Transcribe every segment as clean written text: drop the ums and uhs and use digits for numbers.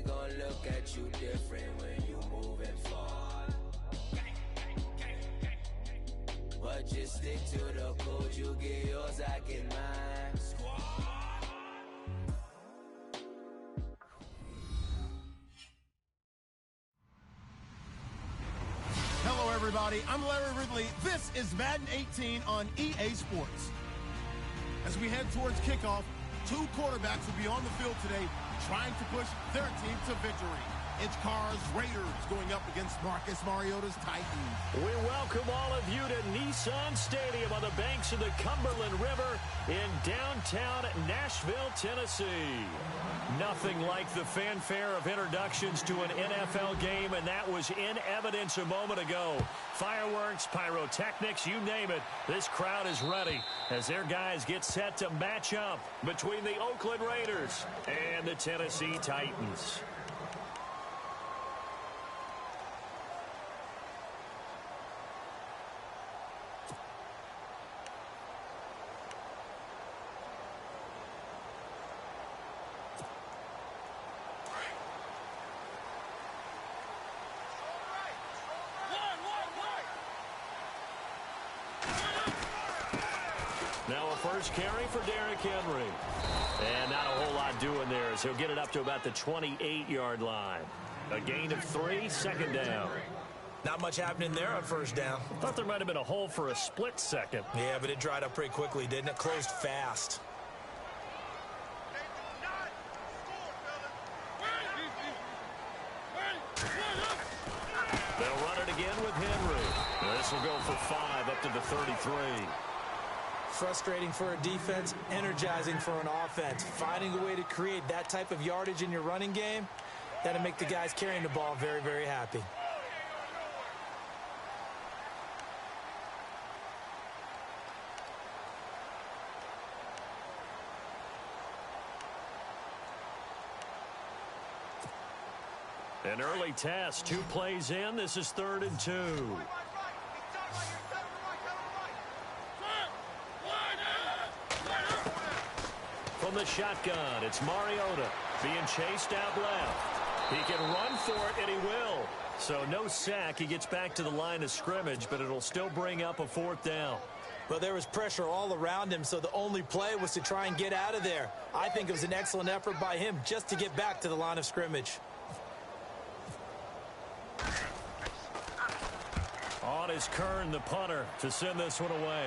gon' look at you different when you moving far. But just stick to the code, you get yours, I get mine. Hello, everybody. I'm Larry Ridley. This is Madden 18 on EA Sports. As we head towards kickoff, two quarterbacks will be on the field today trying to push their team to victory. It's Carr's Raiders going up against Marcus Mariota's Titans. We welcome all of you to Nissan Stadium on the banks of the Cumberland River in downtown Nashville, Tennessee. Nothing like the fanfare of introductions to an NFL game, and that was in evidence a moment ago. Fireworks, pyrotechnics, you name it. This crowd is ready as their guys get set to match up between the Oakland Raiders and the Tennessee Titans. Now a first carry for Derrick Henry. And not a whole lot doing there as he'll get it up to about the 28-yard line. A gain of 3, second down. Not much happening there on first down. Thought there might have been a hole for a split second. Yeah, but it dried up pretty quickly, didn't it? Closed fast. They'll run it again with Henry. This will go for 5 up to the 33. Frustrating for a defense, energizing for an offense. Finding a way to create that type of yardage in your running game, that'll make the guys carrying the ball very, very happy. An early test, 2 plays in. This is 3rd and 2. From the shotgun, it's Mariota being chased out left. He can run for it, and he will. So no sack. He gets back to the line of scrimmage, but it'll still bring up a 4th down. Well, there was pressure all around him, so the only play was to try and get out of there. I think it was an excellent effort by him just to get back to the line of scrimmage. On is Kern, the punter, to send this one away.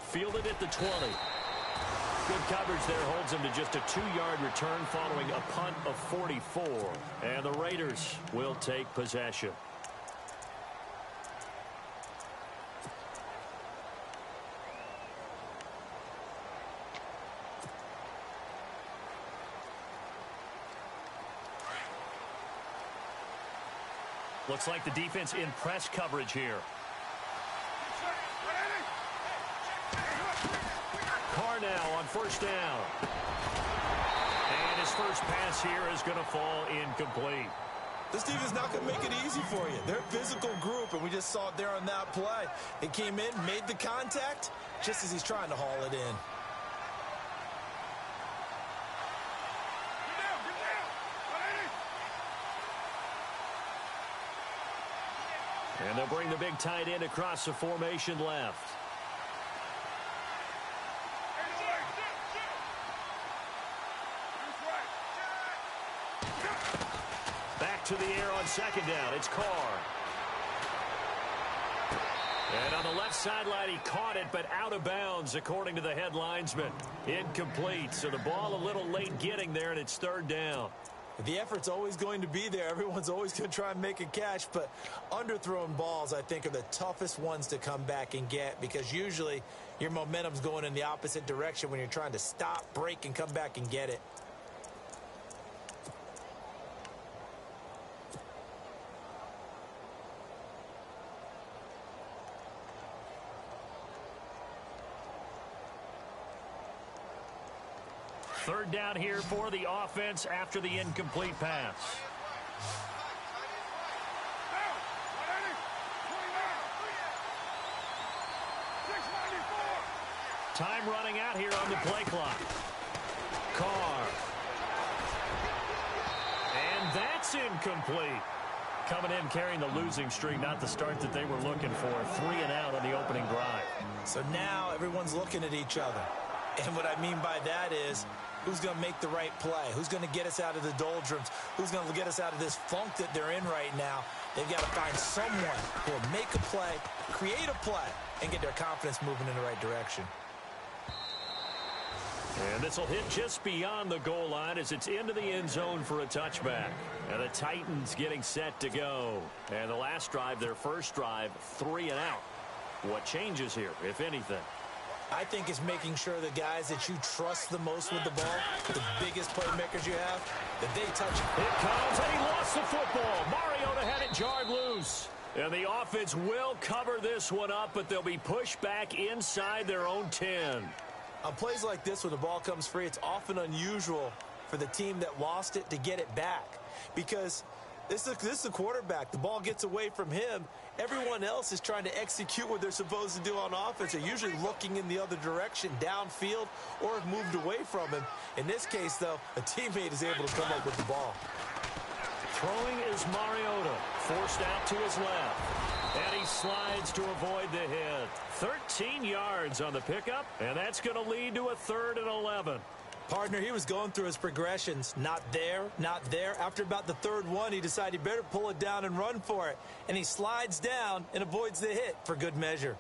Fielded at the 20. Good coverage there holds him to just a 2-yard return following a punt of 44. And the Raiders will take possession. Looks like the defense in press coverage here. Carr now on first down. And his first pass here is going to fall incomplete. This team is not going to make it easy for you. They're a physical group, and we just saw it there on that play. It came in, made the contact, just as he's trying to haul it in. And they'll bring the big tight end across the formation left. Back to the air on second down. It's Carr. And on the left sideline, he caught it, but out of bounds, according to the head linesman. Incomplete. So the ball a little late getting there, and it's 3rd down. The effort's always going to be there. Everyone's always going to try and make a catch, but underthrown balls, I think, are the toughest ones to come back and get because usually your momentum's going in the opposite direction when you're trying to stop, break, and come back and get it. Third down here for the offense after the incomplete pass. Time running out here on the play clock. Carr. incomplete. Coming in carrying the losing streak, not the start that they were looking for. 3 and out on the opening drive. So now everyone's looking at each other. And what I mean by that is, who's going to make the right play? Who's going to get us out of the doldrums? Who's going to get us out of this funk that they're in right now? They've got to find someone who will make a play, create a play, and get their confidence moving in the right direction. And this will hit just beyond the goal line as it's into the end zone for a touchback. And the Titans getting set to go. And the last drive, their first drive, 3 and out. What changes here, if anything? I think it's making sure the guys that you trust the most with the ball, the biggest playmakers you have, that they touch it. It comes, and he lost the football. Mariota had it jarred loose. And the offense will cover this one up, but they'll be pushed back inside their own 10. On plays like this, when the ball comes free, it's often unusual for the team that lost it to get it back. Because this is the quarterback. The ball gets away from him. Everyone else is trying to execute what they're supposed to do on offense. They're usually looking in the other direction, downfield, or have moved away from him. In this case, though, a teammate is able to come up with the ball. Throwing is Mariota, forced out to his left. And he slides to avoid the hit. 13 yards on the pickup, and that's going to lead to a 3rd and 11. Partner, he was going through his progressions. Not there, not there. After about the 3rd one, he decided he better pull it down and run for it. And he slides down and avoids the hit for good measure.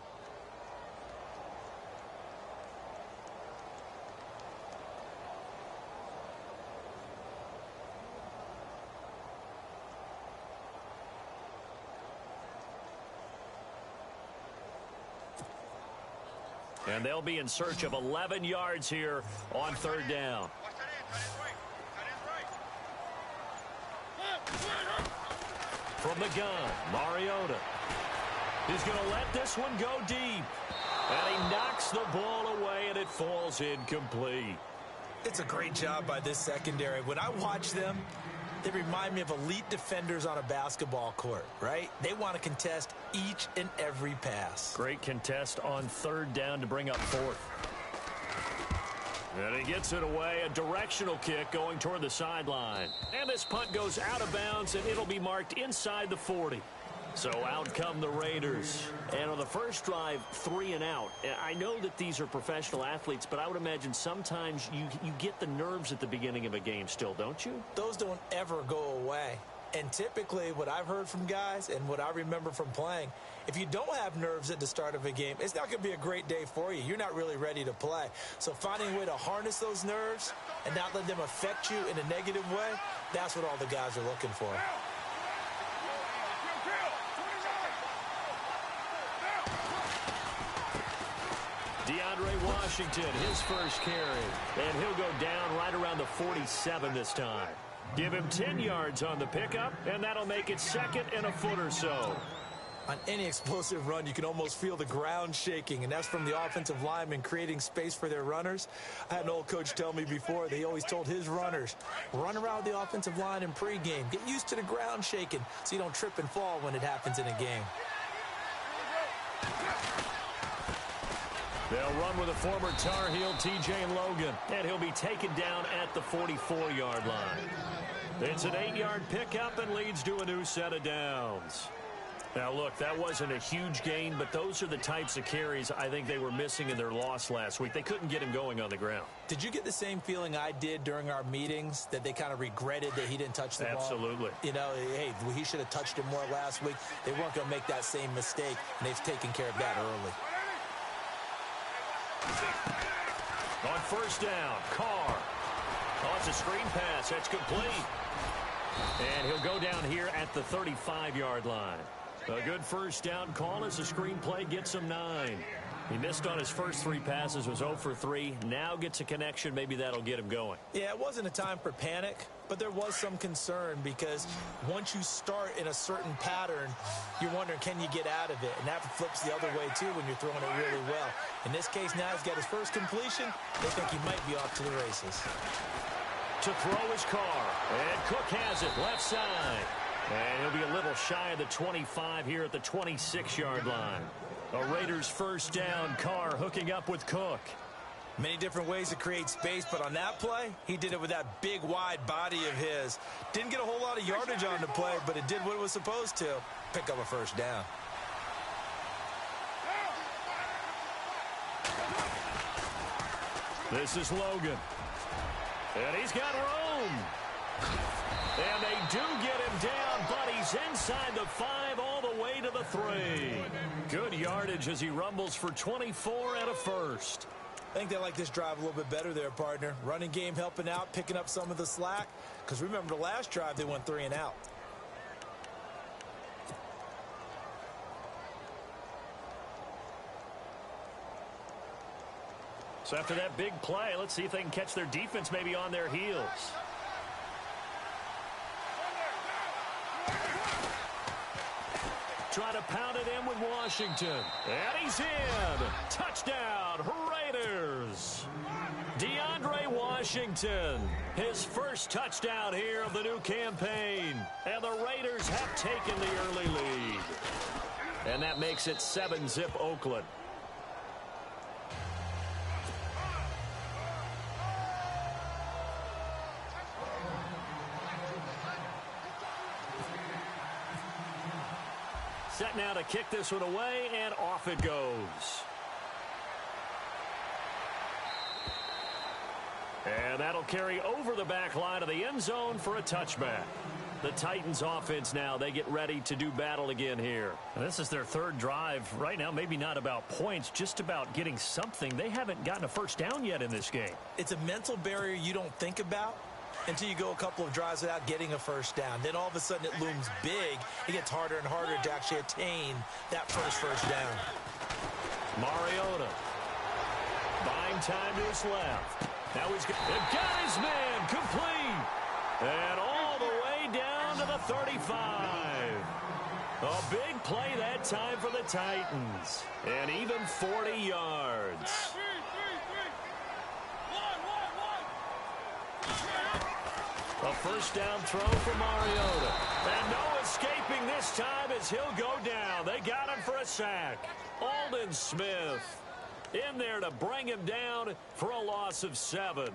And they'll be in search of 11 yards here on 3rd down. From the gun, Mariota. He's going to let this one go deep. And he knocks the ball away, and it falls incomplete. It's a great job by this secondary. When I watch them, they remind me of elite defenders on a basketball court, right? They want to contest each and every pass. Great contest on 3rd down to bring up 4th. And he gets it away, a directional kick going toward the sideline. And this punt goes out of bounds, and it'll be marked inside the 40. So out come the Raiders. And on the first drive, 3 and out. I know that these are professional athletes, but I would imagine sometimes you get the nerves at the beginning of a game still, don't you? Those don't ever go away. And typically what I've heard from guys and what I remember from playing, if you don't have nerves at the start of a game, it's not going to be a great day for you. You're not really ready to play. So finding a way to harness those nerves and not let them affect you in a negative way, that's what all the guys are looking for. DeAndre Washington, his first carry. And he'll go down right around the 47 this time. Give him 10 yards on the pickup, and that'll make it 2nd and a foot or so. On any explosive run, you can almost feel the ground shaking, and that's from the offensive linemen creating space for their runners. I had an old coach tell me before, they always told his runners, run around the offensive line in pregame. Get used to the ground shaking so you don't trip and fall when it happens in a game. They'll run with a former Tar Heel, T.J. Logan, and he'll be taken down at the 44-yard line. It's an 8-yard pickup and leads to a new set of downs. Now, look, that wasn't a huge gain, but those are the types of carries I think they were missing in their loss last week. They couldn't get him going on the ground. Did you get the same feeling I did during our meetings, that they kind of regretted that he didn't touch the ball? Absolutely. You know, hey, he should have touched it more last week. They weren't going to make that same mistake, and they've taken care of that early. On 1st down, Carr. Oh, it's a screen pass. That's complete. And he'll go down here at the 35-yard line. A good 1st down call as the screen play gets him 9. He missed on his first 3 passes, was 0 for 3. Now gets a connection. Maybe that'll get him going. Yeah, it wasn't a time for panic, but there was some concern because once you start in a certain pattern, you're wondering, can you get out of it? And that flips the other way, too, when you're throwing it really well. In this case, now he's got his first completion. They think he might be off to the races. To throw his Carr. And Cook has it left side. And he'll be a little shy of the 25 here at the 26-yard line. A Raiders 1st down. Carr hooking up with Cook. Many different ways to create space, but on that play, he did it with that big, wide body of his. Didn't get a whole lot of yardage on the play, but it did what it was supposed to. Pick up a first down. This is Logan. And he's got room. And they do get him down, but he's inside the 5 all the way to the 3. Good yardage as he rumbles for 24 and a first. I think they like this drive a little bit better there, partner. Running game helping out, picking up some of the slack. Because remember, the last drive, they went 3 and out. So after that big play, let's see if they can catch their defense maybe on their heels. Try to pound it in with Washington. And he's in. Touchdown, Raiders. DeAndre Washington, his first touchdown here of the new campaign. And the Raiders have taken the early lead. And that makes it 7-zip Oakland. Set now to kick this one away, and off it goes. And that'll carry over the back line of the end zone for a touchback. The Titans offense now, they get ready to do battle again here. And this is their 3rd drive. Right now, maybe not about points, just about getting something. They haven't gotten a first down yet in this game. It's a mental barrier you don't think about until you go a couple of drives without getting a first down. Then all of a sudden it looms big. It gets harder and harder to actually attain that first down. Mariota. Buying time to his left. Now he's got his man complete. And all the way down to the 35. A big play that time for the Titans. And even 40 yards. A first down throw for Mariota. And no escaping this time as he'll go down. They got him for a sack. Aldon Smith in there to bring him down for a loss of 7.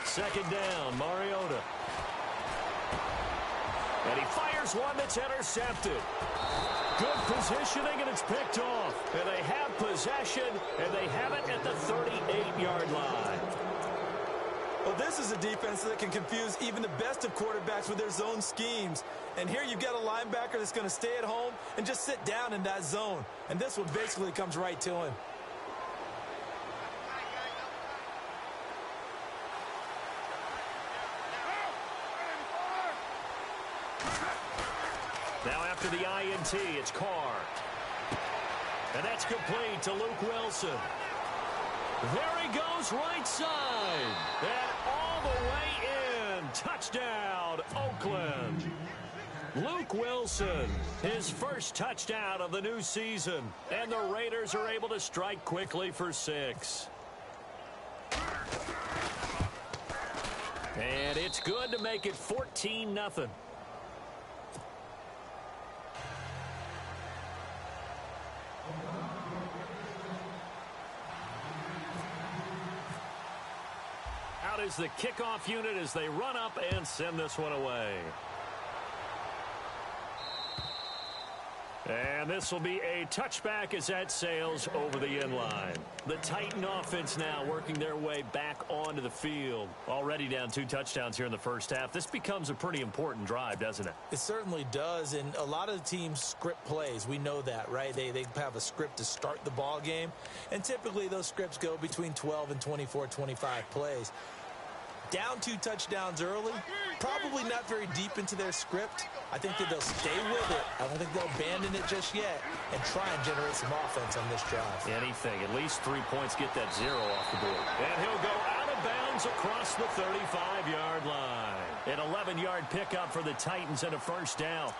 Second down, Mariota. And he fires one that's intercepted. Good positioning, and it's picked off. And they have possession, and they have it at the 38-yard line. Well, this is a defense that can confuse even the best of quarterbacks with their zone schemes. And here you've got a linebacker that's going to stay at home and just sit down in that zone. And this one basically comes right to him. Now after the INT, it's Carr. And that's complete to Luke Wilson. There he goes right side. And all the way in. Touchdown, Oakland. Luke Wilson, his first touchdown of the new season. And the Raiders are able to strike quickly for 6. And it's good to make it 14-0. Out is the kickoff unit as they run up and send this one away. And this will be a touchback as that sails over the end line. The Titan offense now working their way back onto the field. Already down 2 touchdowns here in the first half. This becomes a pretty important drive, doesn't it? It certainly does, and a lot of the teams script plays. We know that, right? They have a script to start the ball game, and typically those scripts go between 12 and 24, 25 plays. Down 2 touchdowns early, probably not very deep into their script. I think that they'll stay with it. I don't think they'll abandon it just yet and try and generate some offense on this drive. Anything. At least 3 points, get that 0 off the board. And he'll go out of bounds across the 35-yard line. An 11-yard pickup for the Titans and a first down.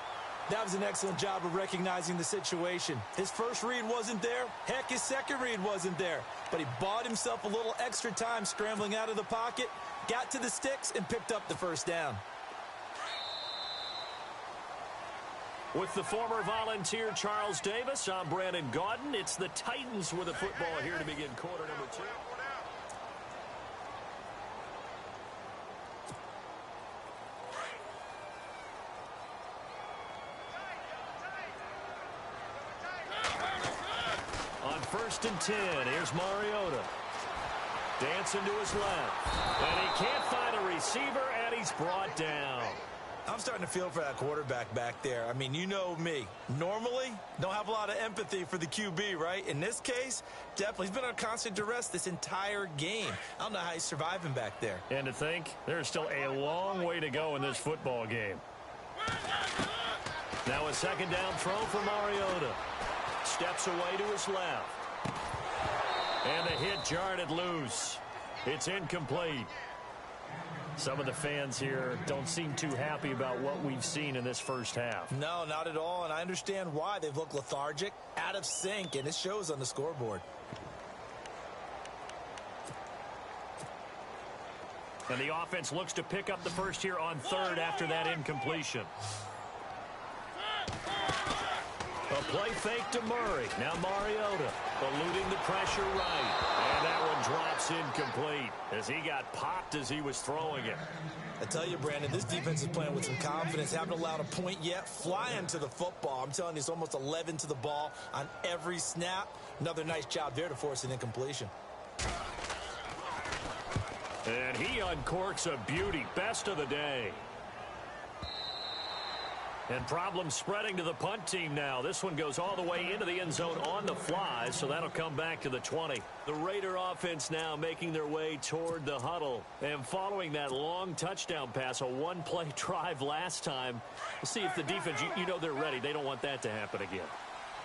That was an excellent job of recognizing the situation. His first read wasn't there. Heck, his second read wasn't there. But he bought himself a little extra time scrambling out of the pocket, got to the sticks, and picked up the first down. With the former Volunteer Charles Davis, I'm Brandon Gaudin. It's the Titans with the football here to begin quarter number 2. On 1st and 10, here's Mariota. Dancing to his left. And he can't find a receiver, and he's brought down. I'm starting to feel for that quarterback back there. I mean, you know me. Normally, don't have a lot of empathy for the QB, right? In this case, definitely. He's been on constant duress this entire game. I don't know how he's surviving back there. And to think, there's still a long way to go in this football game. Now a second down throw for Mariota. Steps away to his left. And the hit jarred it loose. It's incomplete. Some of the fans here don't seem too happy about what we've seen in this first half. No, not at all, and I understand why. They've looked lethargic, out of sync, and it shows on the scoreboard. And the offense looks to pick up the first here on 3rd after that incompletion. A play fake to Murray. Now Mariota eluding the pressure right. And that one drops incomplete as he got popped as he was throwing it. I tell you, Brandon, this defense is playing with some confidence. Haven't allowed a point yet. Flying to the football. I'm telling you, it's almost 11 to the ball on every snap. Another nice job there to force an incompletion. And he uncorks a beauty. Best of the day. And problems spreading to the punt team now. This one goes all the way into the end zone on the fly, so that'll come back to the 20. The Raider offense now making their way toward the huddle. And following that long touchdown pass, a one-play drive last time. We'll see if the defense, you know they're ready. They don't want that to happen again.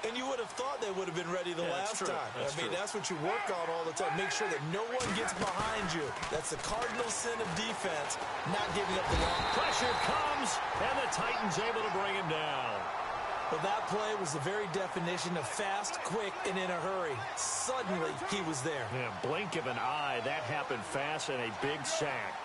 And you would have thought they would have been ready the last time. That's what you work on all the time. Make sure that no one gets behind you. That's the cardinal sin of defense, not giving up the ball. Pressure comes, and the Titans able to bring him down. Well, that play was the very definition of fast, quick, and in a hurry. Suddenly, he was there. Yeah, blink of an eye. That happened fast and a big sack.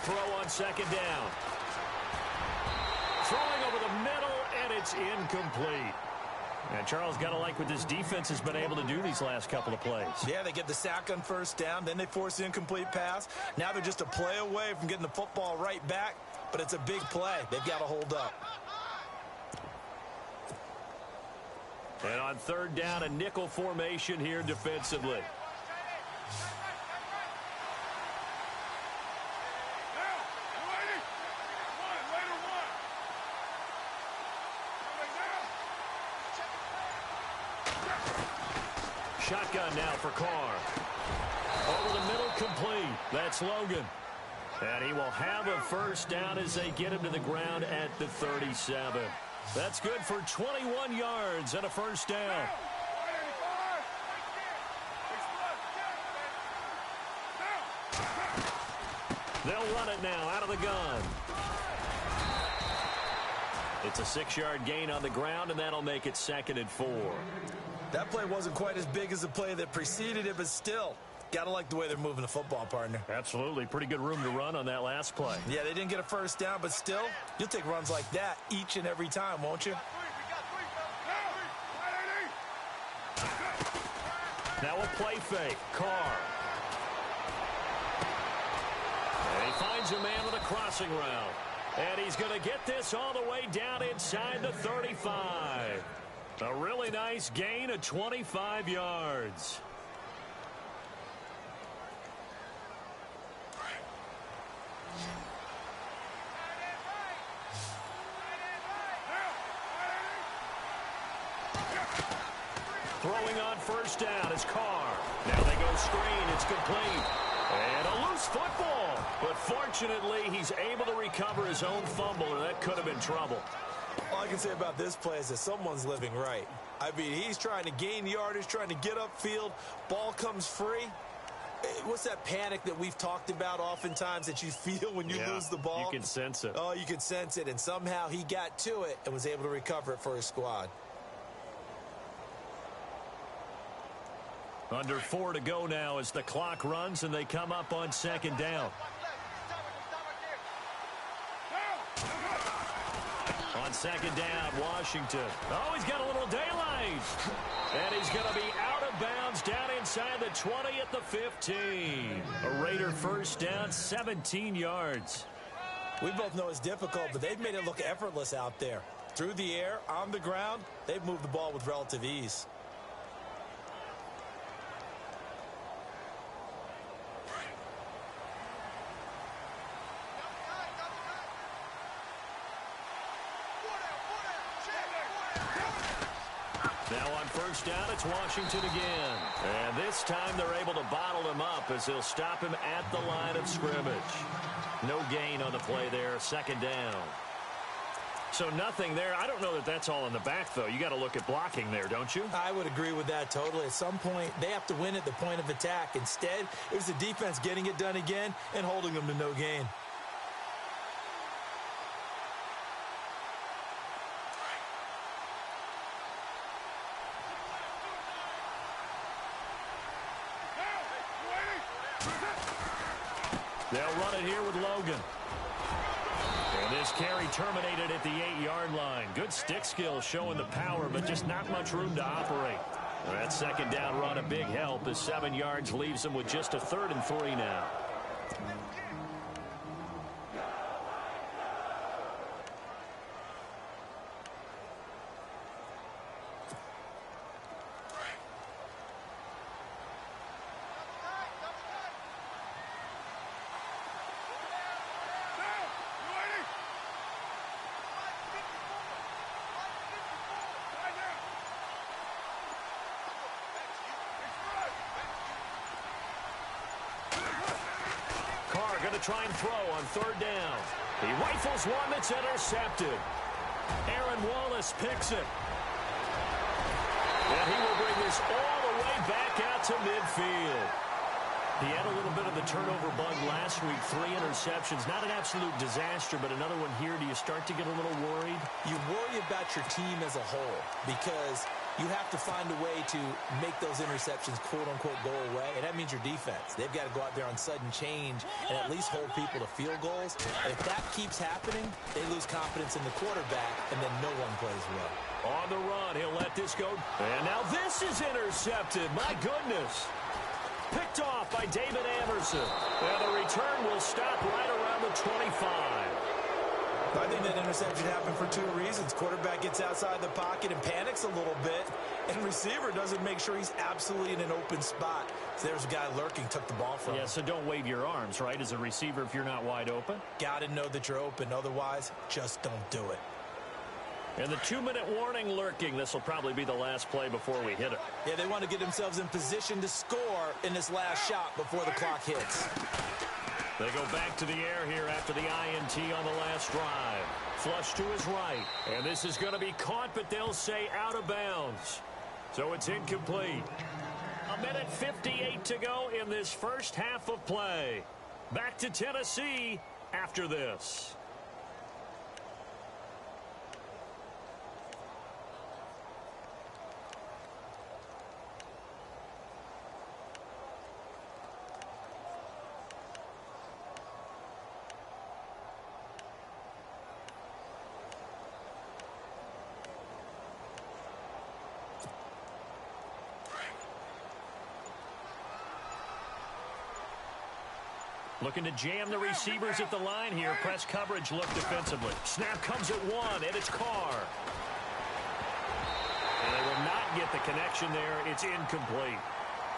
Throw on second down. Throwing over the middle, and it's incomplete. And Charles, got to like what this defense has been able to do these last couple of plays. Yeah, they get the sack on first down, then they force the incomplete pass. Now they're just a play away from getting the football right back, but it's a big play. They've got to hold up. And on 3rd down, a nickel formation here defensively. Shotgun now for Carr. Over the middle, complete. That's Logan. And he will have a first down as they get him to the ground at the 37. That's good for 21 yards and a first down. They'll run it now out of the gun. It's a 6-yard gain on the ground, and that'll make it 2nd and 4. That play wasn't quite as big as the play that preceded it, but still, got to like the way they're moving the football, partner. Absolutely. Pretty good room to run on that last play. Yeah, they didn't get a first down, but still, you'll take runs like that each and every time, won't you? Now a play fake. Carr. And he finds a man on a crossing route. And he's going to get this all the way down inside the 35. A really nice gain of 25 yards. Throwing on first down is Carr. Now they go screen. It's complete. And a loose football. But fortunately, he's able to recover his own fumble, or that could have been trouble. All I can say about this play is that someone's living right. I mean, he's trying to gain yardage, trying to get upfield. Ball comes free. What's that panic that we've talked about oftentimes that you feel when you lose the ball? You can sense it. Oh, you can sense it. And somehow he got to it and was able to recover it for his squad. Under 4 to go now as the clock runs and they come up on second down. On second down, Washington. Oh, he's got a little daylight. And he's going to be out of bounds down inside the 20 at the 15. A Raider first down, 17 yards. We both know it's difficult, but they've made it look effortless out there. Through the air, on the ground, they've moved the ball with relative ease. Now on first down, it's Washington again. And this time they're able to bottle him up as they'll stop him at the line of scrimmage. No gain on the play there, second down. So nothing there. I don't know that that's all in the back, though. You got to look at blocking there, don't you? I would agree with that totally. At some point, they have to win at the point of attack. Instead, it was the defense getting it done again and holding them to no gain. They'll run it here with Logan. And this carry terminated at the 8-yard line. Good stick skill showing the power, but just not much room to operate. That second down run a big help as 7 yards leaves them with just a 3rd and 3 now. Going to try and throw on 3rd down. He rifles one that's intercepted. Aaron Wallace picks it. And he will bring this all the way back out to midfield. He had a little bit of the turnover bug last week. 3 interceptions. Not an absolute disaster, but another one here. Do you start to get a little worried? You worry about your team as a whole because you have to find a way to make those interceptions, quote-unquote, go away, and that means your defense. They've got to go out there on sudden change and at least hold people to field goals. And if that keeps happening, they lose confidence in the quarterback, and then no one plays well. On the run, he'll let this go. And now this is intercepted. My goodness. Picked off by David Amerson. And the return will stop right around the 25. I think that interception happened for 2 reasons. Quarterback gets outside the pocket and panics a little bit, and receiver doesn't make sure he's absolutely in an open spot. So there's a guy lurking, took the ball from him. Yeah, so don't wave your arms, right, as a receiver if you're not wide open? Got to know that you're open. Otherwise, just don't do it. And the 2-minute warning lurking. This will probably be the last play before we hit it. Yeah, they want to get themselves in position to score in this last shot before the clock hits. They go back to the air here after the INT on the last drive. Flush to his right. And this is going to be caught, but they'll say out of bounds. So it's incomplete. 1:58 to go in this first half of play. Back to Tennessee after this. Looking to jam the receivers at the line here. Press coverage look defensively. Snap comes at 1, and it's Carr. And they will not get the connection there. It's incomplete.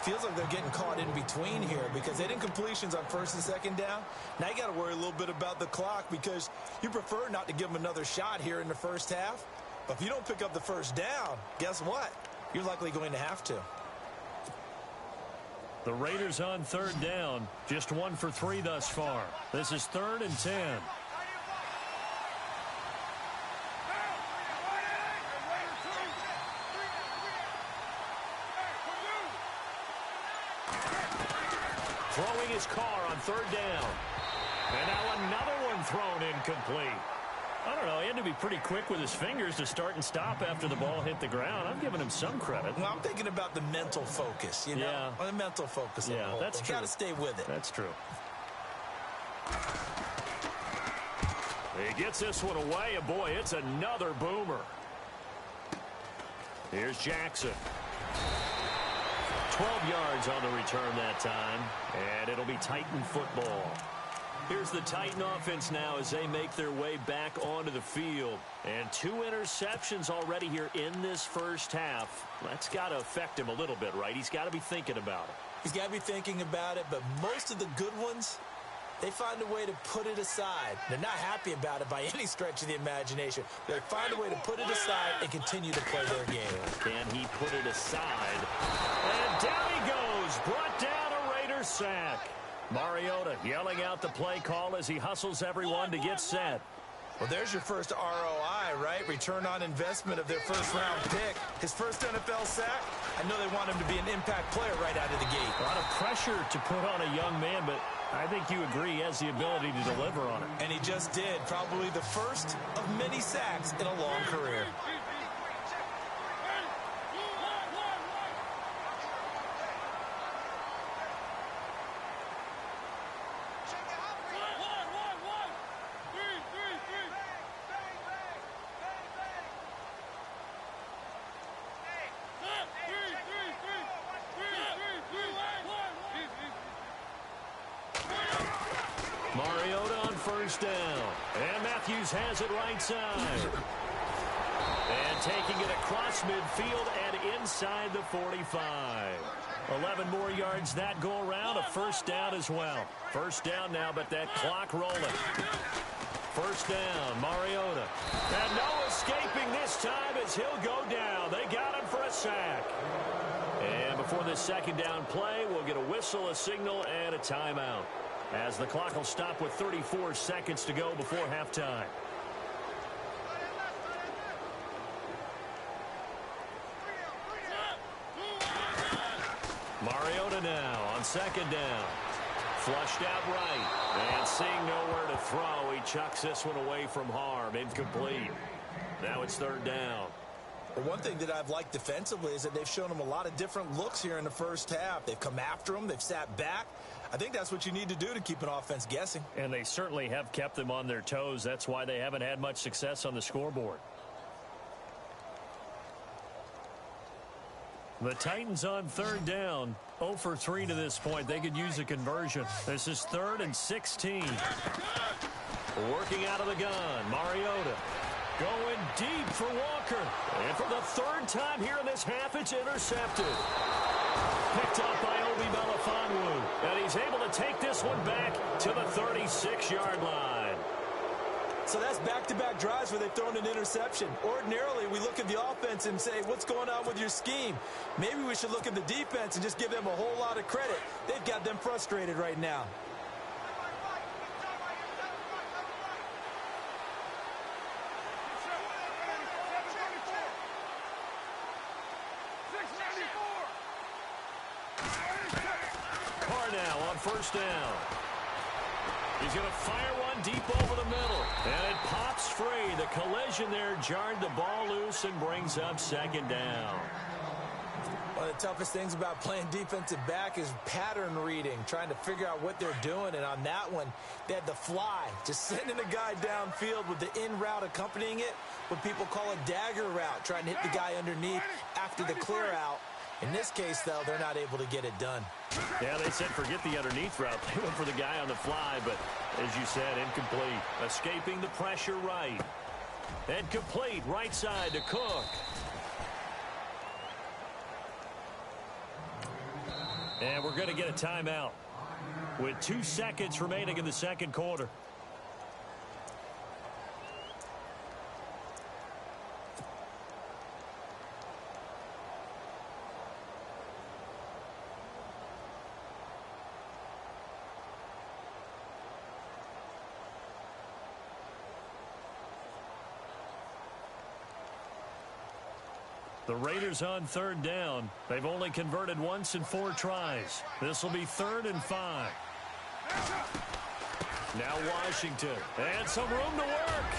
Feels like they're getting caught in between here because they didn't completions on 1st and 2nd down. Now you got to worry a little bit about the clock because you prefer not to give them another shot here in the first half. But if you don't pick up the 1st down, guess what? You're likely going to have to. The Raiders on third down. Just 1 for 3 thus far. This is 3rd and 10. Throwing his car on 3rd down. And now another one thrown incomplete. I don't know. He had to be pretty quick with his fingers to start and stop after the ball hit the ground. I'm giving him some credit. Well, I'm thinking about the mental focus, you know? Yeah. The mental focus. Yeah, that's true. Got to stay with it. That's true. He gets this one away, and boy, it's another boomer. Here's Jackson. 12 yards on the return that time, and it'll be Titan football. Here's the Titan offense now as they make their way back onto the field. And 2 interceptions already here in this first half. That's got to affect him a little bit, right? He's got to be thinking about it. He's got to be thinking about it, but most of the good ones, they find a way to put it aside. They're not happy about it by any stretch of the imagination. They find a way to put it aside and continue to play their game. Can he put it aside? And down he goes. Brought down a Raider sack. Mariota yelling out the play call as he hustles everyone to get set. Well, there's your first ROI, right? Return on investment of their first-round pick. His first NFL sack, I know they want him to be an impact player right out of the gate. A lot of pressure to put on a young man, but I think you agree he has the ability to deliver on it. And he just did. Probably the first of many sacks in a long career. Mariota on first down. And Matthews has it right side. And taking it across midfield and inside the 45. 11 more yards that go around. A first down as well. First down now, but that clock rolling. First down, Mariota. And no escaping this time as he'll go down. They got him for a sack. And before this second down play, we'll get a whistle, a signal, and a timeout, as the clock will stop with 34 seconds to go before halftime. Mariota now on second down. Flushed out right. And seeing nowhere to throw, he chucks this one away from harm. Incomplete. Now it's third down. Well, one thing that I've liked defensively is that they've shown him a lot of different looks here in the first half. They've come after him. They've sat back. I think that's what you need to do to keep an offense guessing. And they certainly have kept them on their toes. That's why they haven't had much success on the scoreboard. The Titans on third down. 0 for 3 to this point. They could use a conversion. This is 3rd and 16. Working out of the gun. Mariota going deep for Walker. And for the 3rd time here in this half, it's intercepted. Picked up by Obi Melifonwu. And he's able to take this one back to the 36-yard line. So that's back-to-back drives where they've thrown an interception. Ordinarily, we look at the offense and say, what's going on with your scheme? Maybe we should look at the defense and just give them a whole lot of credit. They've got them frustrated right now. Now on first down. He's going to fire one deep over the middle. And it pops free. The collision there jarred the ball loose and brings up second down. One of the toughest things about playing defensive back is pattern reading, trying to figure out what they're doing. And on that one, they had the fly, just sending a guy downfield with the in route accompanying it, what people call a dagger route, trying to hit the guy underneath after the clear out. In this case, though, they're not able to get it done. Yeah, they said forget the underneath route. They went for the guy on the fly, but as you said, incomplete. Escaping the pressure right. And complete right side to Cook. And we're going to get a timeout with 2 seconds remaining in the second quarter. The Raiders on third down. They've only converted once in 4 tries. This will be 3rd and 5. Now Washington. And some room to work.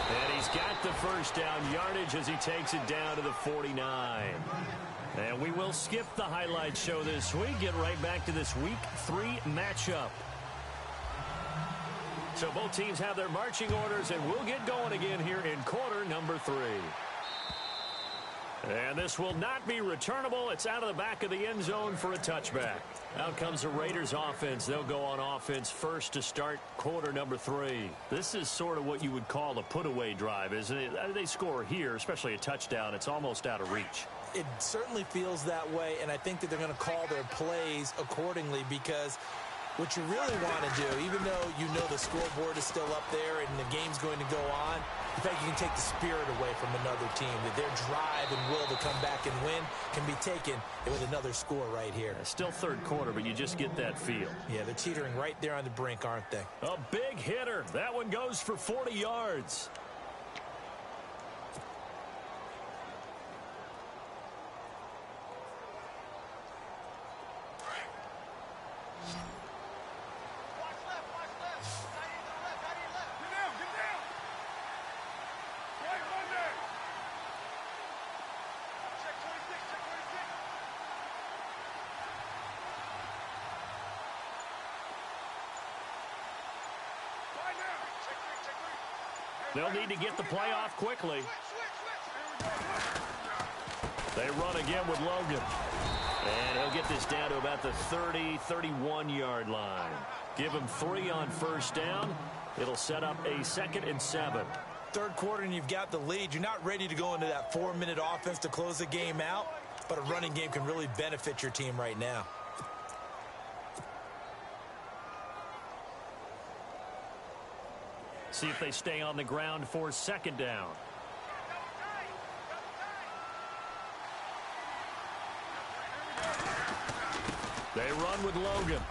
And he's got the first down yardage as he takes it down to the 49. And we will skip the highlight show this week. Get right back to this Week 3 matchup. So both teams have their marching orders, and we'll get going again here in quarter number 3. And this will not be returnable. It's out of the back of the end zone for a touchback. Out comes the Raiders offense. They'll go on offense first to start quarter number 3. This is sort of what you would call a put-away drive, isn't it? They score here, especially a touchdown. It's almost out of reach. It certainly feels that way, and I think that they're going to call their plays accordingly, because what you really want to do, even though you know the scoreboard is still up there and the game's going to go on, in fact, you can take the spirit away from another team, that their drive and will to come back and win can be taken with another score right here. Still third quarter, but you just get that feel. Yeah, they're teetering right there on the brink, aren't they? A big hitter. That one goes for 40 yards. They'll need to get the play off quickly. They run again with Logan. And he'll get this down to about the 30, 31-yard line. Give him 3 on first down. It'll set up a 2nd and 7. Third quarter and you've got the lead. You're not ready to go into that 4-minute offense to close the game out, but a running game can really benefit your team right now. See if they stay on the ground for 2nd down. They run with Logan.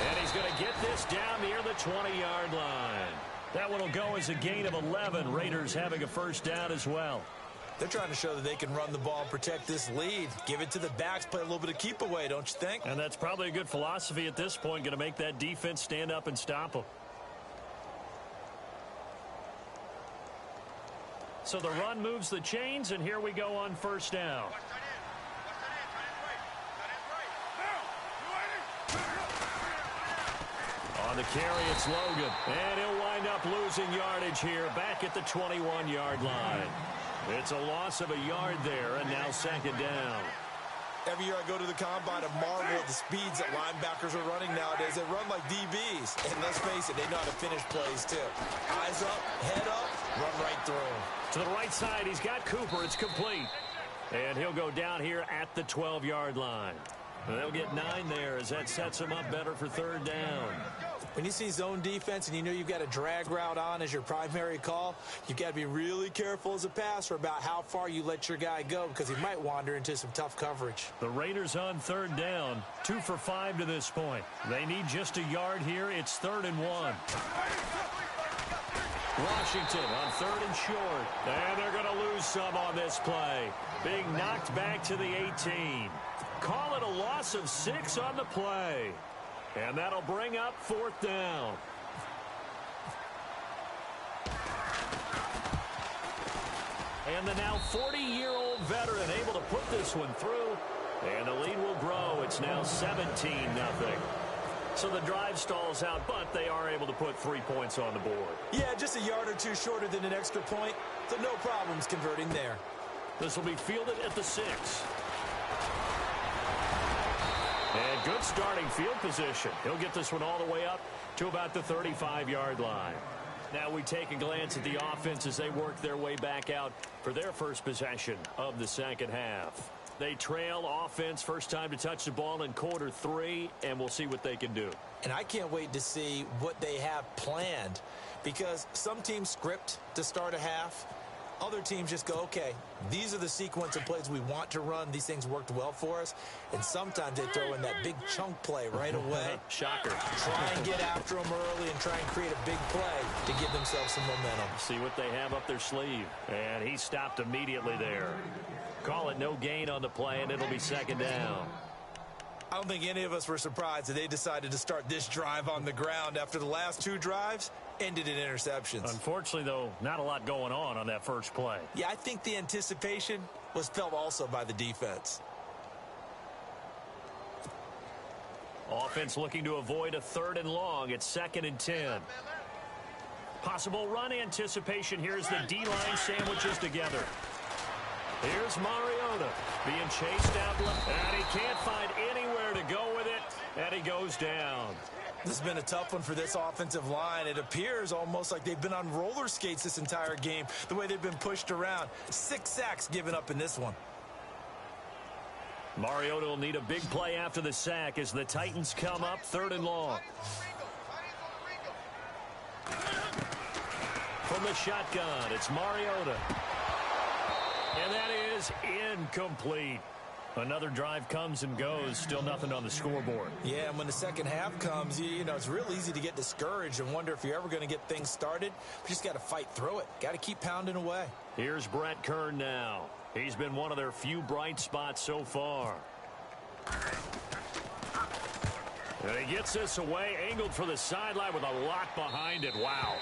And he's going to get this down near the 20-yard line. That one will go as a gain of 11. Raiders having a first down as well. They're trying to show that they can run the ball and protect this lead. Give it to the backs, play a little bit of keep away, don't you think? And that's probably a good philosophy at this point, going to make that defense stand up and stop them. So the run moves the chains, and here we go on first down. On the carry, it's Logan. And he'll wind up losing yardage here back at the 21-yard line. It's a loss of a yard there, and now 2nd down. Every year I go to the combine and marvel at the speeds that linebackers are running nowadays. They run like DBs. And let's face it, they know how to finish plays too. Eyes up, head up, run right through them. To the right side, he's got Cooper. It's complete. And he'll go down here at the 12-yard line. And they'll get 9 there as that sets him up better for 3rd down. When you see zone defense and you know you've got a drag route on as your primary call, you've got to be really careful as a passer about how far you let your guy go, because he might wander into some tough coverage. The Raiders on 3rd down, 2 for 5 to this point. They need just a yard here. It's 3rd and 1. Washington on 3rd and short. And they're going to lose some on this play. Being knocked back to the 18. Call it a loss of 6 on the play. And that'll bring up 4th down. And the now 40-year-old veteran able to put this one through. And the lead will grow. It's now 17-0. So the drive stalls out, but they are able to put 3 points on the board. Yeah, just a yard or 2 shorter than an extra point. So no problems converting there. This will be fielded at the 6. And good starting field position. He'll get this one all the way up to about the 35-yard line. Now we take a glance at the offense as they work their way back out for their first possession of the 2nd half. They trail offense, first time to touch the ball in quarter 3, and we'll see what they can do. And I can't wait to see what they have planned, because some teams script to start a half. Other teams just go, okay, these are the sequence of plays we want to run. These things worked well for us. And sometimes they throw in that big chunk play right away. Shocker. Try and get after them early and try and create a big play to give themselves some momentum. See what they have up their sleeve. And he stopped immediately there. Call it no gain on the play, and it'll be second down. I don't think any of us were surprised that they decided to start this drive on the ground after the last two drives ended in interceptions. Unfortunately, though, not a lot going on that first play. Yeah, I think the anticipation was felt also by the defense. Offense looking to avoid a 3rd and long. It's 2nd and 10. Possible run anticipation. Here's the D-line sandwiches together. Here's Mariota being chased out left, and he can't find anywhere to go with it, and he goes down. This has been a tough one for this offensive line. It appears almost like they've been on roller skates this entire game, the way they've been pushed around. 6 sacks given up in this one. Mariota will need a big play after the sack as the Titans come up 3rd and long. From the shotgun, it's Mariota. And that is incomplete. Another drive comes and goes. Still nothing on the scoreboard. Yeah, and when the second half comes, you know, it's real easy to get discouraged and wonder if you're ever going to get things started. But you just got to fight through it. Got to keep pounding away. Here's Brett Kern now. He's been one of their few bright spots so far. And he gets this away, angled for the sideline with a lot behind it. Wow.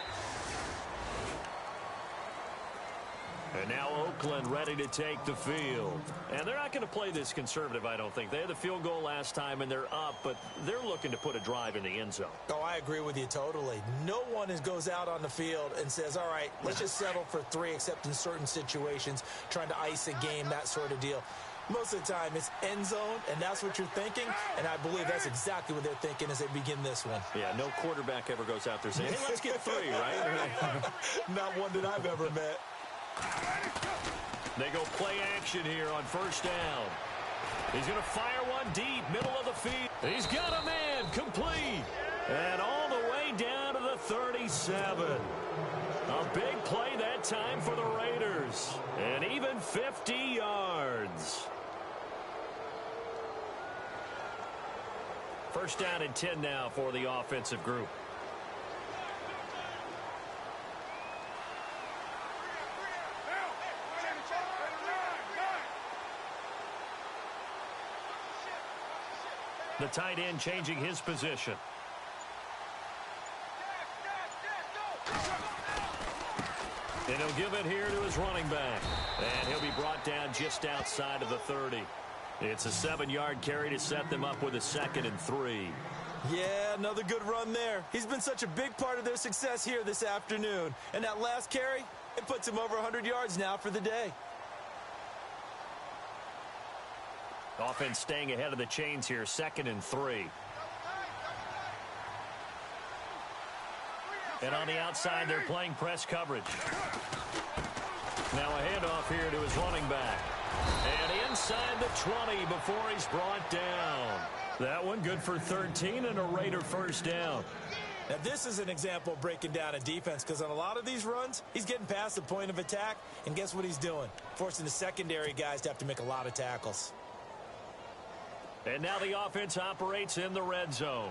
And now Oakland ready to take the field. And they're not going to play this conservative, I don't think. They had the field goal last time, and they're up, but they're looking to put a drive in the end zone. Oh, I agree with you totally. No one goes out on the field and says, all right, let's just settle for 3, except in certain situations, trying to ice a game, that sort of deal. Most of the time, it's end zone, and that's what you're thinking, and I believe that's exactly what they're thinking as they begin this one. Yeah, no quarterback ever goes out there saying, hey, let's get 3, right? Not one that I've ever met. They go play action here on 1st down. He's going to fire one deep, middle of the field. He's got a man, complete. And all the way down to the 37. A big play that time for the Raiders. And even 50 yards. 1st down and 10 now for the offensive group. The tight end changing his position. And he'll give it here to his running back. And he'll be brought down just outside of the 30. It's a 7-yard carry to set them up with a 2nd and 3. Yeah, another good run there. He's been such a big part of their success here this afternoon. And that last carry, it puts him over 100 yards now for the day. Offense staying ahead of the chains here, 2nd and 3. And on the outside, they're playing press coverage. Now a handoff here to his running back. And inside the 20 before he's brought down. That one good for 13 and a Raider 1st down. Now, this is an example of breaking down a defense, because on a lot of these runs, he's getting past the point of attack, and guess what he's doing? Forcing the secondary guys to have to make a lot of tackles. And now the offense operates in the red zone.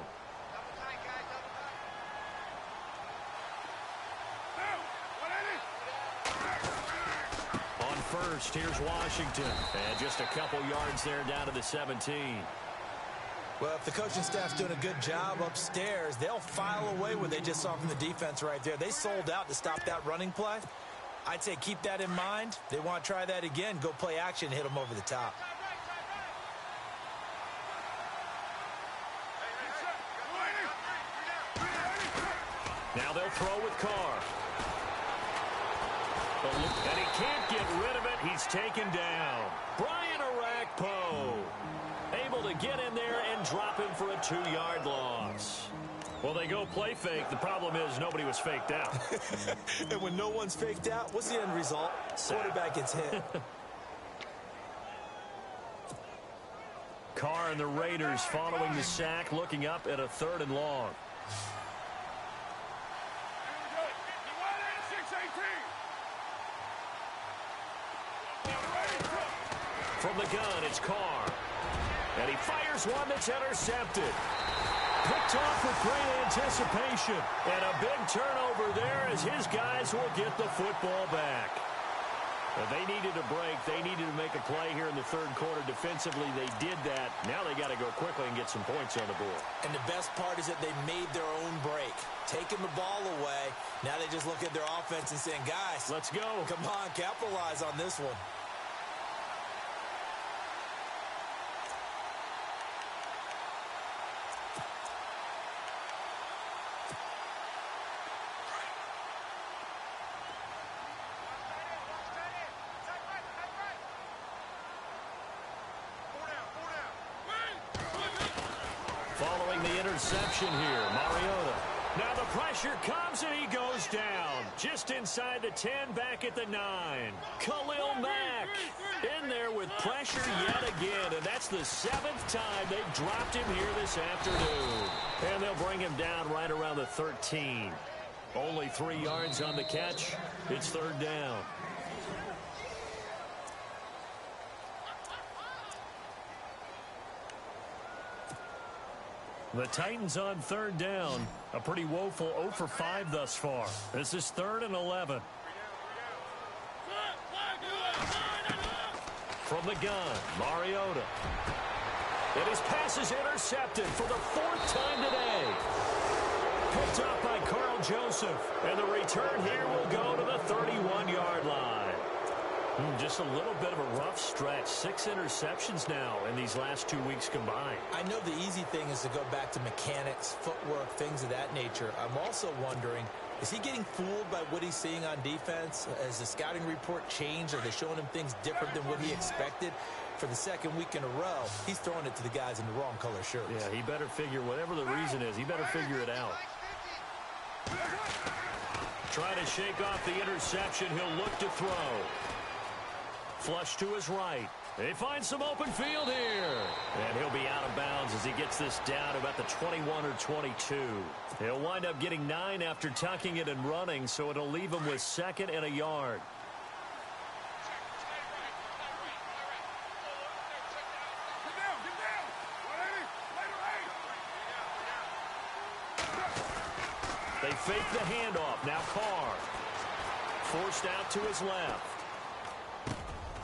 On 1st, here's Washington. And just a couple yards there down to the 17. Well, if the coaching staff's doing a good job upstairs, they'll file away what they just saw from the defense right there. They sold out to stop that running play. I'd say keep that in mind. They want to try that again. Go play action, hit them over the top. Now they'll throw with Carr. And he can't get rid of it. He's taken down. Brian Arakpo able to get in there and drop him for a 2-yard loss. Well, they go play fake. The problem is nobody was faked out. And when no one's faked out, what's the end result? Quarterback gets hit. Carr and the Raiders following the sack, looking up at a 3rd and long. From the gun, it's Carr. And he fires one that's intercepted. Picked off with great anticipation. And a big turnover there as his guys will get the football back. They needed a break. They needed to make a play here in the third quarter. Defensively, they did that. Now they got to go quickly and get some points on the board. And the best part is that they made their own break. Taking the ball away. Now they just look at their offense and saying, guys, let's go. Come on, capitalize on this one. Following the interception here, Mariota. Now the pressure comes and he goes down. Just inside the 10, back at the 9. Khalil Mack in there with pressure yet again. And that's the 7th time they've dropped him here this afternoon. And they'll bring him down right around the 13. Only 3 yards on the catch. It's third down. The Titans on third down. A pretty woeful 0 for 5 thus far. This is 3rd and 11. From the gun, Mariota. And his pass is intercepted for the 4th time today. Picked up by Carl Joseph. And the return here will go to the 31-yard line. Just a little bit of a rough stretch. 6 interceptions now in these last 2 weeks combined. I know the easy thing is to go back to mechanics, footwork, things of that nature. I'm also wondering, is he getting fooled by what he's seeing on defense? Has the scouting report changed? Are they showing him things different than what he expected? For the 2nd week in a row, he's throwing it to the guys in the wrong color shirts. Yeah, he better figure, whatever the reason is, he better figure it out. Trying to shake off the interception. He'll look to throw. Flush to his right. They find some open field here. And he'll be out of bounds as he gets this down about the 21 or 22. He'll wind up getting 9 after tucking it and running, so it'll leave him with 2nd and a yard. They fake the handoff. Now Carr. Forced out to his left.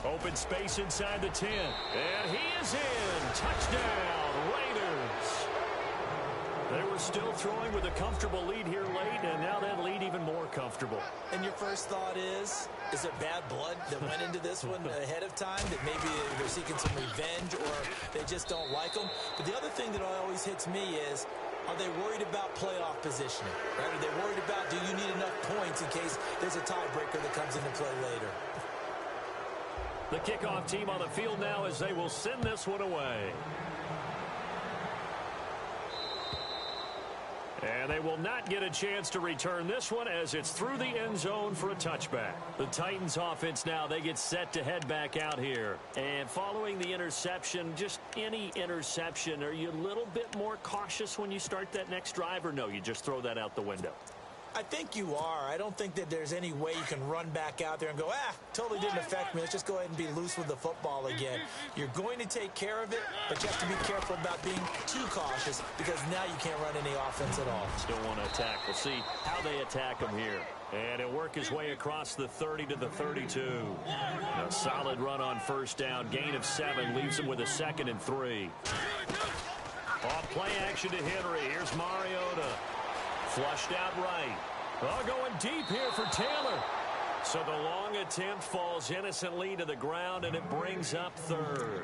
Open space inside the 10. And he is in. Touchdown, Raiders. They were still throwing with a comfortable lead here late, and now that lead even more comfortable. And your first thought is there bad blood that went into this one ahead of time, that maybe they're seeking some revenge or they just don't like them? But the other thing that always hits me is, are they worried about playoff positioning? Right? Are they worried about, do you need enough points in case there's a tiebreaker that comes into play later? The kickoff team on the field now as they will send this one away. And they will not get a chance to return this one as it's through the end zone for a touchback. The Titans offense now, they get set to head back out here. And following the interception, just any interception, are you a little bit more cautious when you start that next drive, or no, you just throw that out the window? I think you are. I don't think that there's any way you can run back out there and go, totally didn't affect me. Let's just go ahead and be loose with the football again. You're going to take care of it, but you have to be careful about being too cautious because now you can't run any offense at all. Still want to attack. We'll see how they attack him here. And he'll work his way across the 30 to the 32. A solid run on first down. Gain of 7 leaves him with a 2nd and 3. Off play action to Henry. Here's Mariota. Flushed out right. Going deep here for Taylor. So the long attempt falls innocently to the ground, and it brings up 3rd.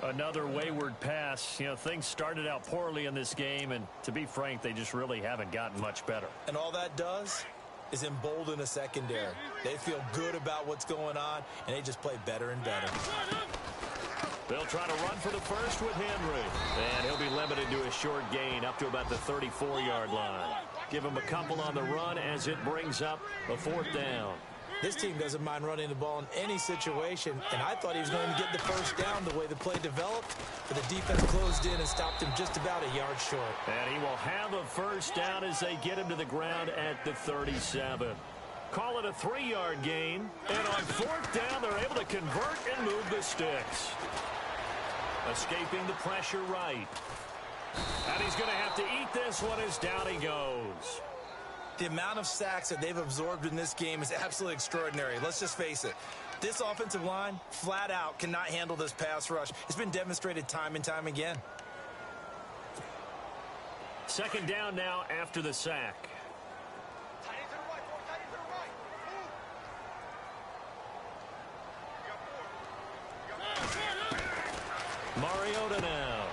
Another wayward pass. You know, things started out poorly in this game, and to be frank, they just really haven't gotten much better. And all that does is embolden a secondary. They feel good about what's going on, and they just play better and better. They'll try to run for the first with Henry. And he'll be limited to a short gain up to about the 34-yard line. Give him a couple on the run as it brings up a 4th down. This team doesn't mind running the ball in any situation, and I thought he was going to get the first down the way the play developed, but the defense closed in and stopped him just about a yard short. And he will have a first down as they get him to the ground at the 37. Call it a 3-yard gain. And on 4th down, they're able to convert and move the sticks. Escaping the pressure right. And he's going to have to eat this one as down he goes. The amount of sacks that they've absorbed in this game is absolutely extraordinary. Let's just face it. This offensive line, flat out, cannot handle this pass rush. It's been demonstrated time and time again. 2nd down now after the sack. Mariota now.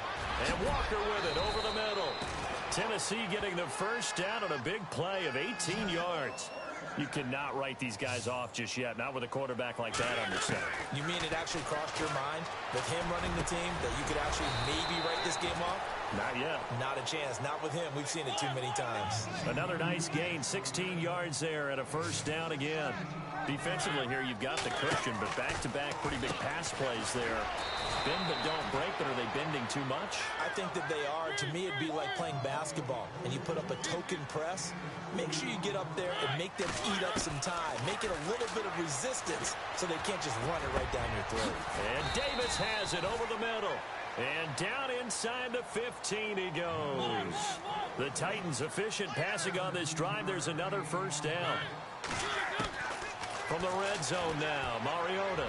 And Walker with it over the middle. Tennessee getting the 1st down on a big play of 18 yards. You cannot write these guys off just yet, not with a quarterback like that on your side. You mean it actually crossed your mind with him running the team that you could actually maybe write this game off? Not yet. Not a chance. Not with him. We've seen it too many times. Another nice gain, 16 yards there, and a 1st down again. Defensively here, you've got the cushion, but back-to-back pretty big pass plays there. Bend but don't break, but are they bending too much? I think that they are. To me, it'd be like playing basketball, and you put up a token press. Make sure you get up there and make them eat up some time. Make it a little bit of resistance so they can't just run it right down your throat. And Davis has it over the middle. And down inside the 15 he goes. The Titans efficient passing on this drive. There's another 1st down. From the red zone now, Mariota.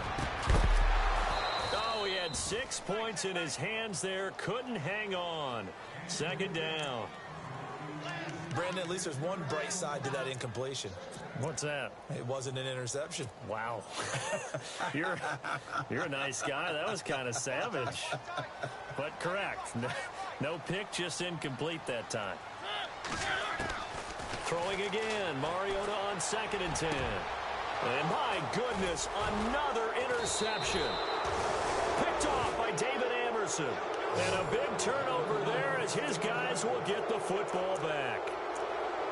Oh, he had 6 points in his hands there. Couldn't hang on. 2nd down. Brandon, at least there's one bright side to that incompletion. What's that? It wasn't an interception. Wow. You're a nice guy. That was kind of savage. But correct. No pick, just incomplete that time. Throwing again. Mariota on 2nd and 10. And my goodness, another interception. Picked off by David Anderson. And a big turnover there as his guys will get the football back.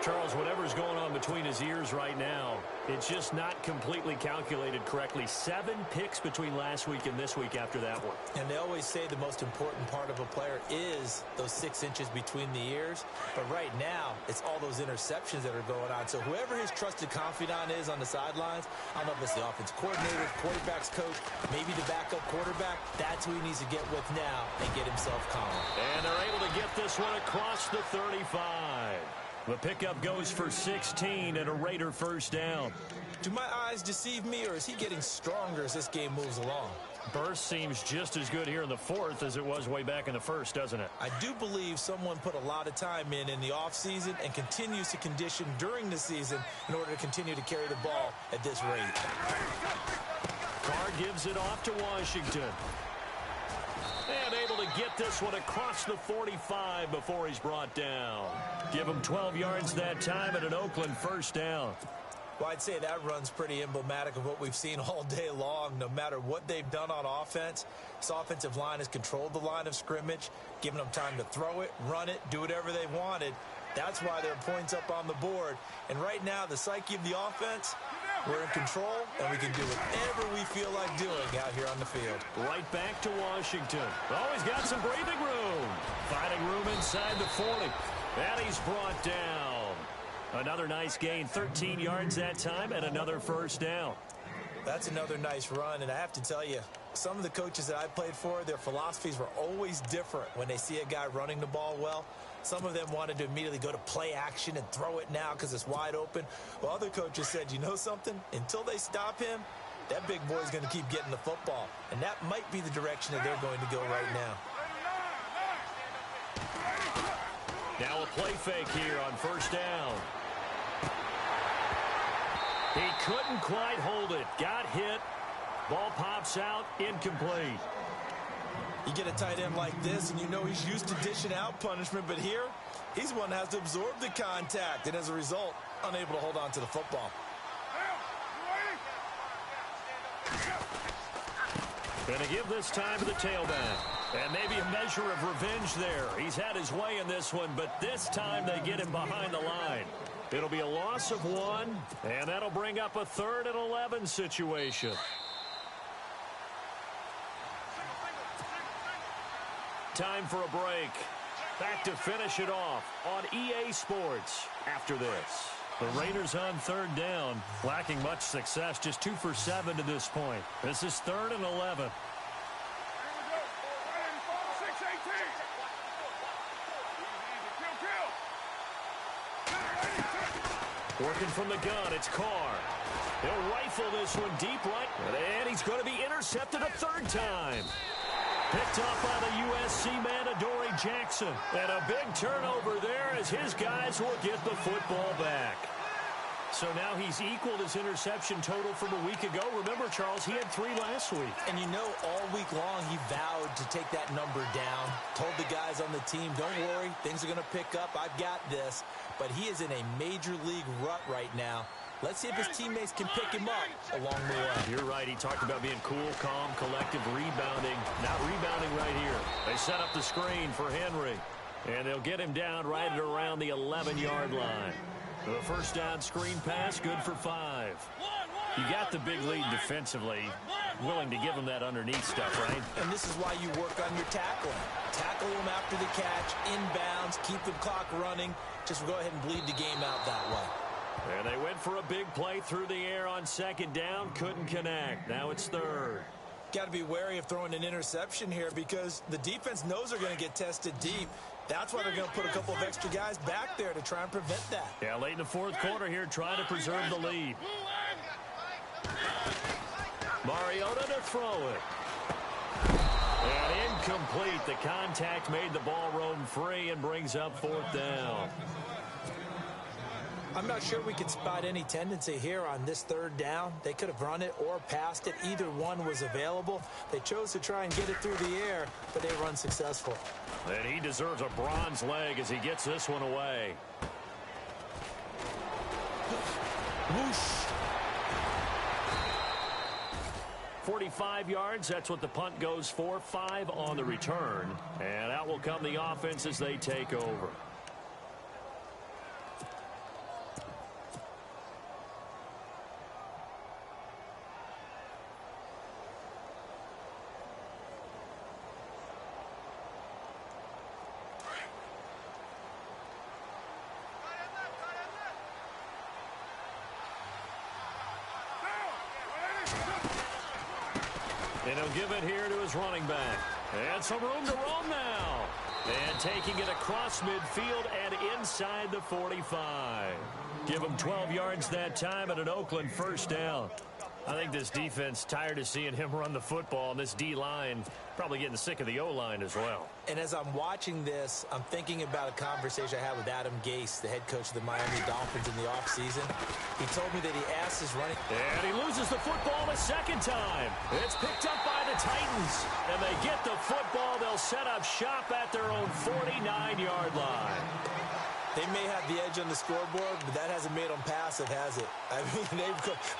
Charles, whatever's going on between his ears right now, it's just not completely calculated correctly. 7 picks between last week and this week after that one. And they always say the most important part of a player is those 6 inches between the ears. But right now, it's all those interceptions that are going on. So whoever his trusted confidant is on the sidelines, I don't know if it's the offense coordinator, quarterback's coach, maybe the backup quarterback, that's who he needs to get with now and get himself calm. And they're able to get this one across the 35. The pickup goes for 16 and a Raider 1st down. Do my eyes deceive me, or is he getting stronger as this game moves along? Burst seems just as good here in the 4th as it was way back in the 1st, doesn't it? I do believe someone put a lot of time in the offseason and continues to condition during the season in order to continue to carry the ball at this rate. Carr gives it off to Washington. And able to get this one across the 45 before he's brought down. Give him 12 yards that time at an Oakland 1st down. Well, I'd say that run's pretty emblematic of what we've seen all day long. No matter what they've done on offense, this offensive line has controlled the line of scrimmage, given them time to throw it, run it, do whatever they wanted. That's why there are points up on the board. And right now, the psyche of the offense, we're in control, and we can do whatever we feel like doing out here on the field. Right back to Washington. Oh, he's got some breathing room. Finding room inside the 40. And he's brought down. Another nice gain, 13 yards that time, and another 1st down. That's another nice run, and I have to tell you, some of the coaches that I played for, their philosophies were always different when they see a guy running the ball well. Some of them wanted to immediately go to play action and throw it now because it's wide open. Well, other coaches said, you know something? Until they stop him, that big boy's going to keep getting the football. And that might be the direction that they're going to go right now. Now a play fake here on 1st down. He couldn't quite hold it. Got hit. Ball pops out. Incomplete. You get a tight end like this, and you know he's used to dishing out punishment, but here, he's one that has to absorb the contact, and as a result, unable to hold on to the football. Going to give this time to the tailback. And maybe a measure of revenge there. He's had his way in this one, but this time they get him behind the line. It'll be a loss of 1, and that'll bring up a 3rd and 11 situation. Time for a break. Back to finish it off on EA Sports after this. The Raiders on third down, lacking much success, just 2 for 7 to this point. This is 3rd and 11. Working from the gun, it's Carr. He'll rifle this one deep right, and he's going to be intercepted a 3rd time. Picked off by the USC man, Adoree Jackson. And a big turnover there as his guys will get the football back. So now he's equaled his interception total from a week ago. Remember, Charles, he had 3 last week. And you know, all week long he vowed to take that number down. Told the guys on the team, don't worry, things are going to pick up. I've got this. But he is in a major league rut right now. Let's see if his teammates can pick him up along the way. You're right. He talked about being cool, calm, collective, rebounding. Not rebounding right here. They set up the screen for Henry. And they'll get him down right at around the 11-yard line. The first down screen pass, good for 5. You got the big lead defensively. Willing to give him that underneath stuff, right? And this is why you work on your tackling. Tackle them after the catch, inbounds, keep the clock running. Just go ahead and bleed the game out that way. And they went for a big play through the air on 2nd down. Couldn't connect. Now it's 3rd. Got to be wary of throwing an interception here because the defense knows they're going to get tested deep. That's why they're going to put a couple of extra guys back there to try and prevent that. Yeah, late in the 4th quarter here, trying to preserve the lead. Mariota to throw it. And incomplete. The contact made the ball roam free and brings up 4th down. I'm not sure we could spot any tendency here on this 3rd down. They could have run it or passed it. Either one was available. They chose to try and get it through the air, but they were unsuccessful. And he deserves a bronze leg as he gets this one away. Whoosh. 45 yards, that's what the punt goes for. 5 on the return. And out will come the offense as they take over. And he'll give it here to his running back. And some room to roam now. And taking it across midfield and inside the 45. Give him 12 yards that time and an Oakland first down. I think this defense tired of seeing him run the football, and this D-line probably getting sick of the O-line as well. And as I'm watching this, I'm thinking about a conversation I had with Adam Gase, the head coach of the Miami Dolphins in the offseason. He told me that he asked his running... And he loses the football a 2nd time. It's picked up by the Titans. And they get the football. They'll set up shop at their own 49-yard line. They may have the edge on the scoreboard, but that hasn't made them passive, has it? I mean,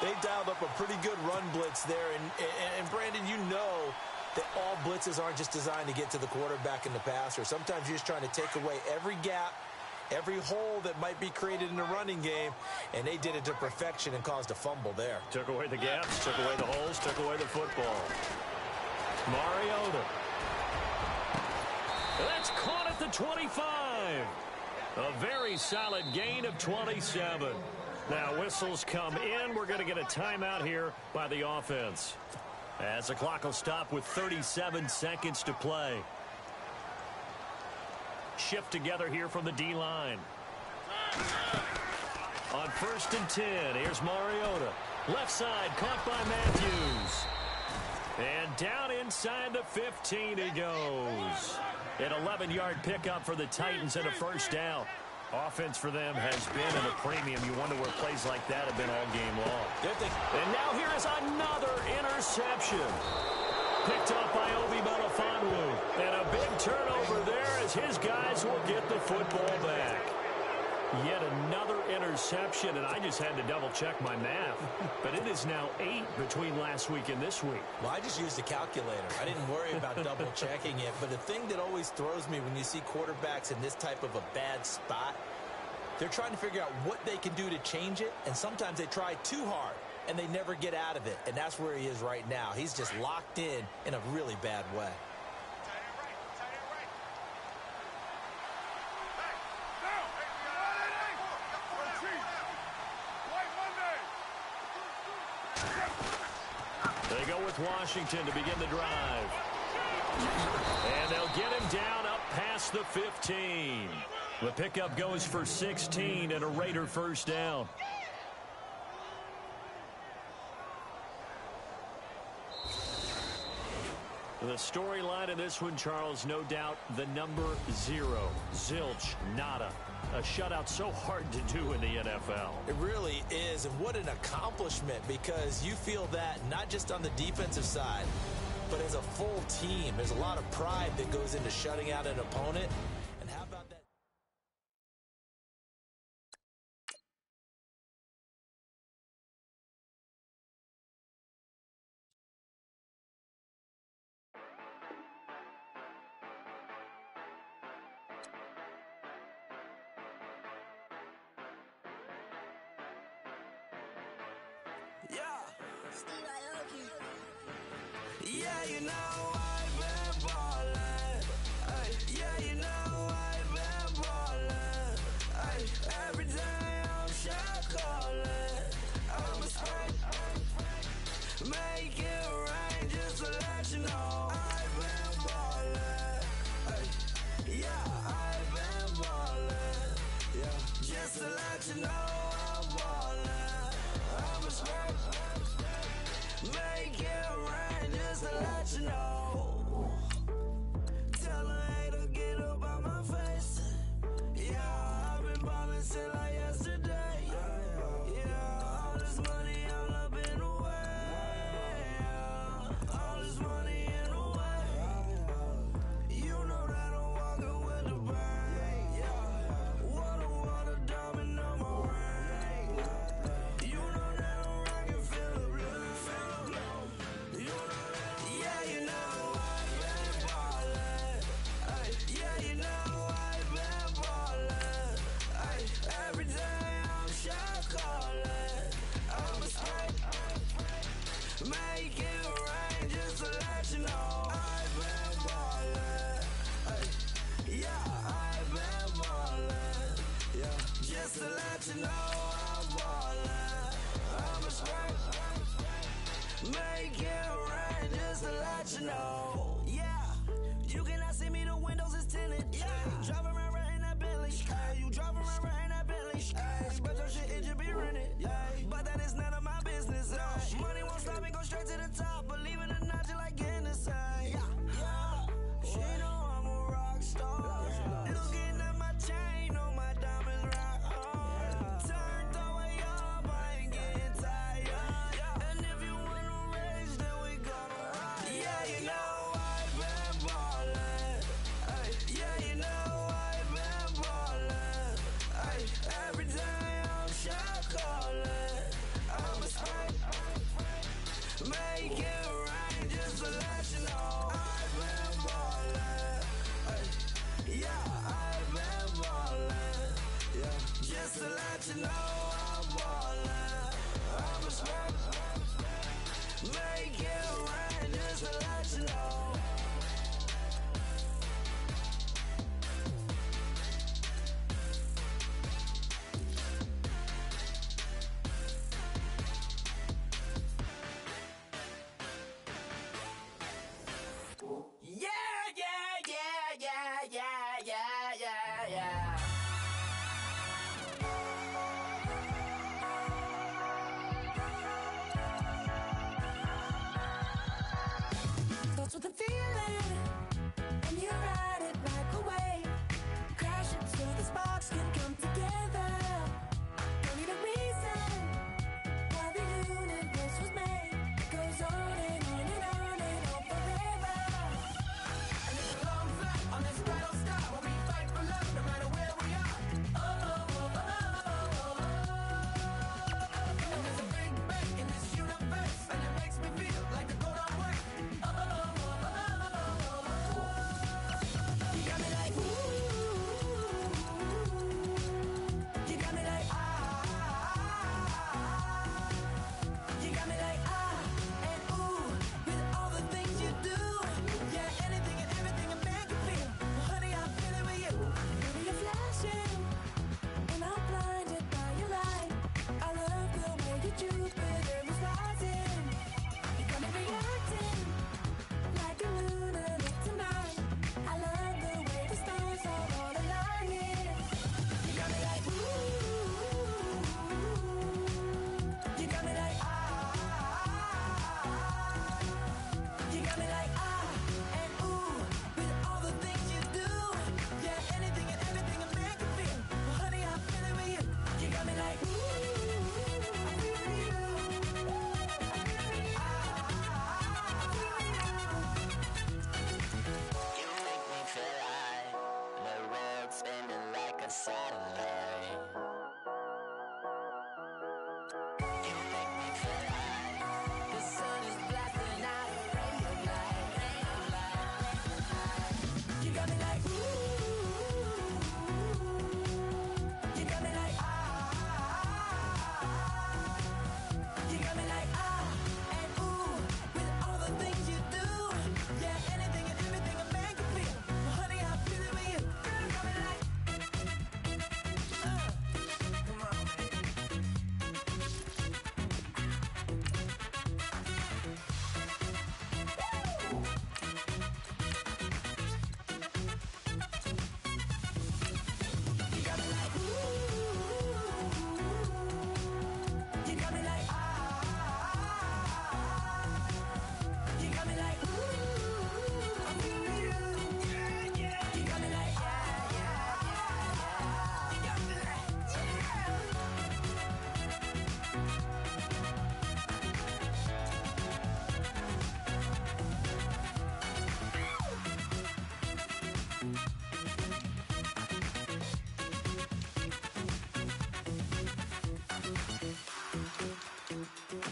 they've dialed up a pretty good run blitz there. And Brandon, you know that all blitzes aren't just designed to get to the quarterback and the passer. Sometimes you're just trying to take away every gap, every hole that might be created in the running game, and they did it to perfection and caused a fumble there. Took away the gaps, took away the holes, took away the football. Mariota. That's caught at the 25. A very solid gain of 27. Now whistles come in. We're going to get a timeout here by the offense. As the clock will stop with 37 seconds to play. Shift together here from the D-line. On 1st and 10, here's Mariota. Left side, caught by Matthews. And down inside the 15 he goes. An 11-yard pickup for the Titans and a first down. Offense for them has been at a premium. You wonder where plays like that have been all game long. And now here is another interception. Picked up by Obi Melifonwu. And a big turnover there as his guys will get the football back. Yet another interception, and I just had to double-check my math. But it is now 8 between last week and this week. Well, I just used a calculator. I didn't worry about double-checking it. But the thing that always throws me when you see quarterbacks in this type of a bad spot, they're trying to figure out what they can do to change it, and sometimes they try too hard, and they never get out of it. And that's where he is right now. He's just locked in a really bad way. They go with Washington to begin the drive. And they'll get him down up past the 15. The pickup goes for 16 and a Raider first down. The storyline in this one, Charles, no doubt the number 0. Zilch, nada. A shutout so hard to do in the NFL. It really is, and what an accomplishment, because you feel that not just on the defensive side, but as a full team. There's a lot of pride that goes into shutting out an opponent. And how about that? Yeah, you know I've been ballin'. Ay, yeah, you know I've been ballin'. Ay, every day I'm shot callin'. I'm a spray, make it rain just to let you know I've been ballin'. Ay, yeah, I've been ballin'. Yeah, just to let you know I'm ballin'. I'm a spray, make it rain just to let you know. Tell a hater get up on my face. Yeah, I've been ballin' since like yesterday. Yeah, all this money all up in the way. Yeah, all this money in the way. You know that I'm walking with the bang. Yeah, water diamond on my ring. You know that I'm rockin' feel the blue. Yeah, you know I've been ballin'. Ay, yeah, you know I've been ballin'. Ay, every day I'm shot callin'. I'm a spray, make it rain just to let you know I've been ballin'. Ay, yeah, I've been ballin'. Yeah, just to let you know I'm ballin'. I'm a spray, make it rain just to let you know. Yeah, you cannot see me, the windows is tinted. Yeah, driving around right in that Bentley. Hey, you driving around right in that Bentley. Hey, but your shit, it just be rented. Yeah, but that is none of my business. Money won't stop me, go straight to the top. Believe it or not, you like getting the same. Yeah, yeah, she know I'm a rock star. Looking at my chain, on my diamonds rock hard. Turn A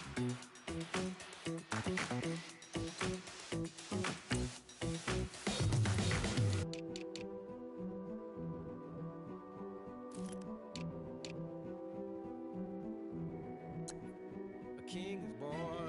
king is born.